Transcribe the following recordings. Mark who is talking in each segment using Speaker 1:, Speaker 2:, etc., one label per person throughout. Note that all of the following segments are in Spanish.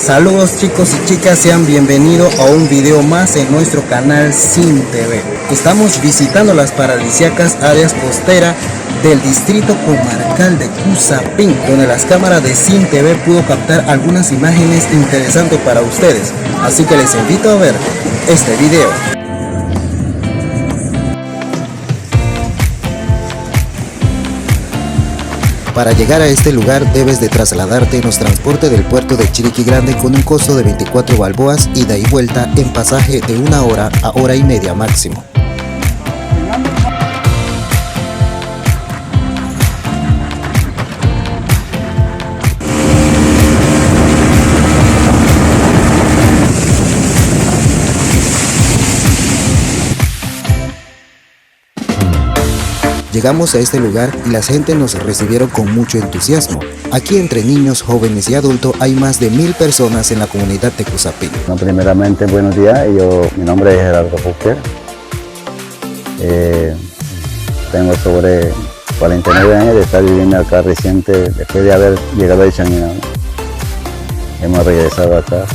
Speaker 1: Saludos chicos y chicas, sean bienvenidos a un video más en nuestro canal Sin TV. Estamos visitando las paradisíacas áreas costeras del distrito comarcal de Cusapín, donde las cámaras de Sin TV pudo captar algunas imágenes interesantes para ustedes. Así que les invito a ver este video. Para llegar a este lugar debes de trasladarte en los transportes del puerto de Chiriquí Grande con un costo de 24 balboas ida y vuelta en pasaje de 1 hora a hora y media máximo. Llegamos a este lugar y la gente nos recibieron con mucho entusiasmo. Aquí entre niños, jóvenes y adultos hay más de 1000 personas en la comunidad de Cusapín.
Speaker 2: No, primeramente, buenos días. Mi nombre es Gerardo Fuster. Tengo sobre 49 años de estar viviendo acá reciente, después de haber llegado de Changuina. Hemos regresado acá,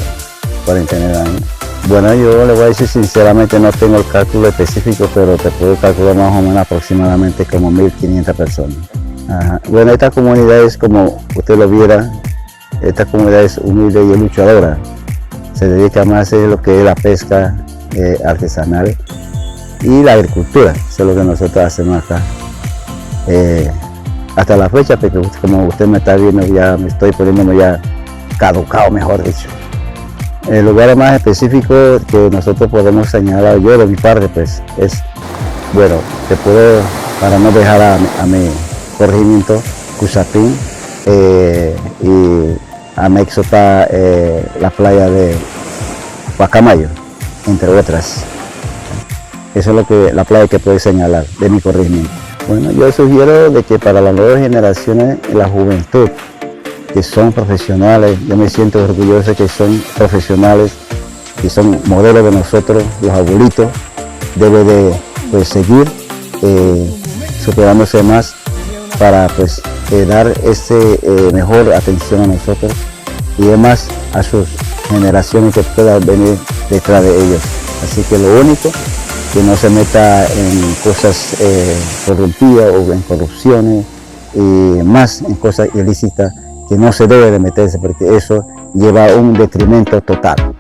Speaker 2: 49 años. Bueno, yo le voy a decir sinceramente, no tengo el cálculo específico, pero te puedo calcular más o menos aproximadamente como 1500 personas. Ajá. Bueno, esta comunidad es, como usted lo viera, esta comunidad es humilde y luchadora. Se dedica más a lo que es la pesca artesanal y la agricultura. Eso es lo que nosotros hacemos acá. Hasta la fecha, porque como usted me está viendo, ya me estoy poniéndome ya caducado, mejor dicho. El lugar más específico que nosotros podemos señalar, yo de mi parte, pues es, bueno, te puedo, para no dejar a mi corregimiento, Cusapín, y anexo está la playa de Guacamayo, entre otras. Eso es lo que, la playa que puedo señalar de mi corregimiento. Bueno, yo sugiero de que para las nuevas generaciones, la juventud, que son profesionales, yo me siento orgulloso que son profesionales, que son modelos de nosotros, los abuelitos, debe de pues, seguir superándose más para pues, dar mejor atención a nosotros y además a sus generaciones que puedan venir detrás de ellos. Así que lo único, que no se meta en cosas corrompidas o en corrupciones y más en cosas ilícitas, que no se debe de meterse porque eso lleva a un detrimento total.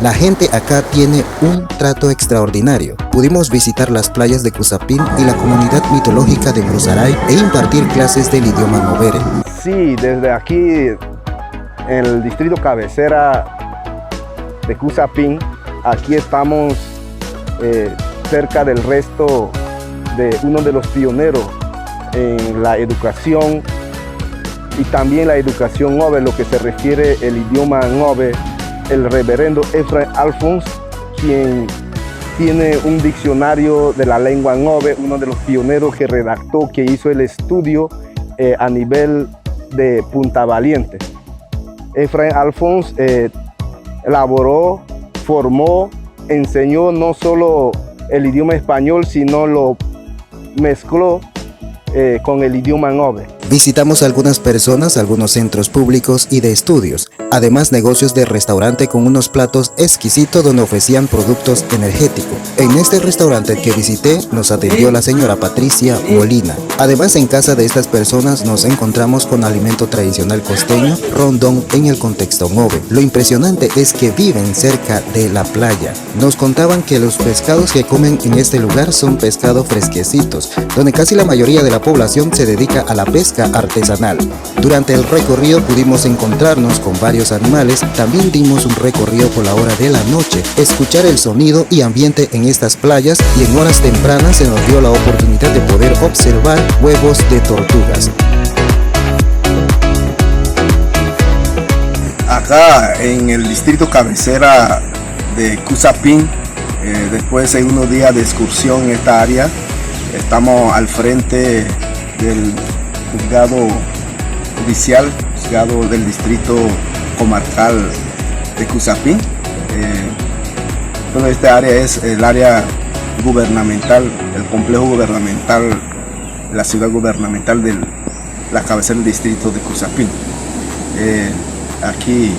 Speaker 1: La gente acá tiene un trato extraordinario. Pudimos visitar las playas de Cusapín y la comunidad mitológica de Brusaray e impartir clases del idioma Novere.
Speaker 3: Sí, desde aquí, en el distrito cabecera de Cusapín, aquí estamos cerca del resto de uno de los pioneros en la educación y también la educación Nove, lo que se refiere el idioma Nove, el reverendo Efraín Alfons, quien tiene un diccionario de la lengua Nove, uno de los pioneros que redactó, que hizo el estudio a nivel de Punta Valiente. Efraín Alfons elaboró, formó, enseñó no solo el idioma español, sino lo mezcló con el idioma Nove.
Speaker 1: Visitamos algunas personas, algunos centros públicos y de estudios, además negocios de restaurante con unos platos exquisitos donde ofrecían productos energéticos. En este restaurante que visité nos atendió la señora Patricia Molina. Además, en casa de estas personas nos encontramos con alimento tradicional costeño, rondón en el contexto Nove. Lo impresionante es que viven cerca de la playa. Nos contaban que los pescados que comen en este lugar son pescados fresquecitos, donde casi la mayoría de la población se dedica a la pesca artesanal. Durante el recorrido pudimos encontrarnos con varios animales. También dimos un recorrido por la hora de la noche, escuchar el sonido y ambiente en estas playas, y en horas tempranas se nos dio la oportunidad de poder observar huevos de tortugas.
Speaker 4: Acá en el distrito cabecera de Cusapín, después de unos días de excursión en esta área, estamos al frente del juzgado judicial, juzgado del distrito comarcal de Cusapín. Toda esta área es el área gubernamental, el complejo gubernamental, la ciudad gubernamental de la cabecera del distrito de Cusapín. Aquí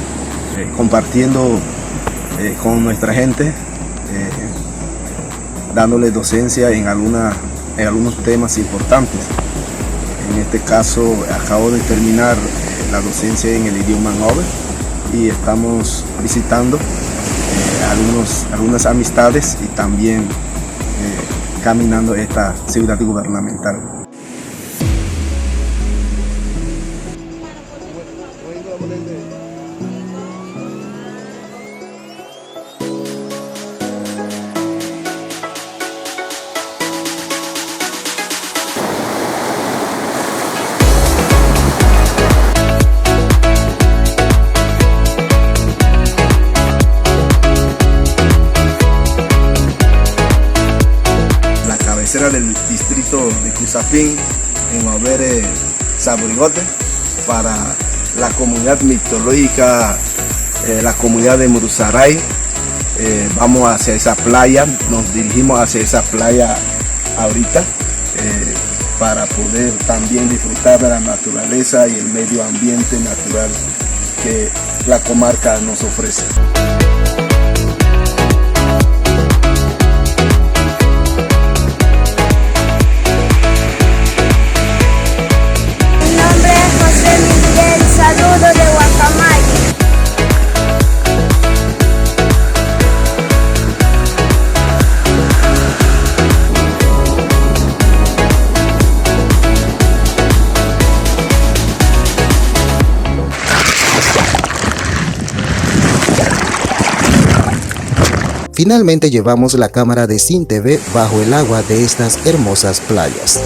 Speaker 4: compartiendo con nuestra gente, dándole docencia en algunos temas importantes. En este caso acabo de terminar la docencia en el idioma novel y estamos visitando algunas amistades y también caminando esta ciudad gubernamental. Del distrito de Cusapín en Overe Saburigote, para la comunidad mitológica, la comunidad de Murusaray. Vamos hacia esa playa, nos dirigimos hacia esa playa ahorita para poder también disfrutar de la naturaleza y el medio ambiente natural que la comarca nos ofrece.
Speaker 5: Saludo de Guacamaya.
Speaker 1: Finalmente llevamos la cámara de Sin TV bajo el agua de estas hermosas playas.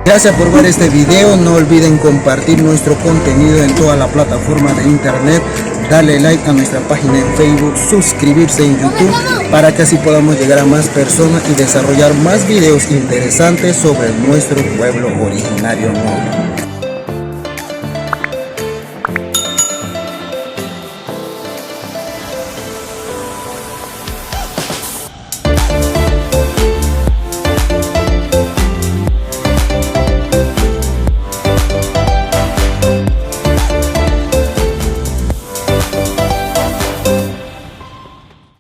Speaker 1: Gracias por ver este video, no olviden compartir nuestro contenido en toda la plataforma de internet, darle like a nuestra página en Facebook, suscribirse en YouTube para que así podamos llegar a más personas y desarrollar más videos interesantes sobre nuestro pueblo originario noble.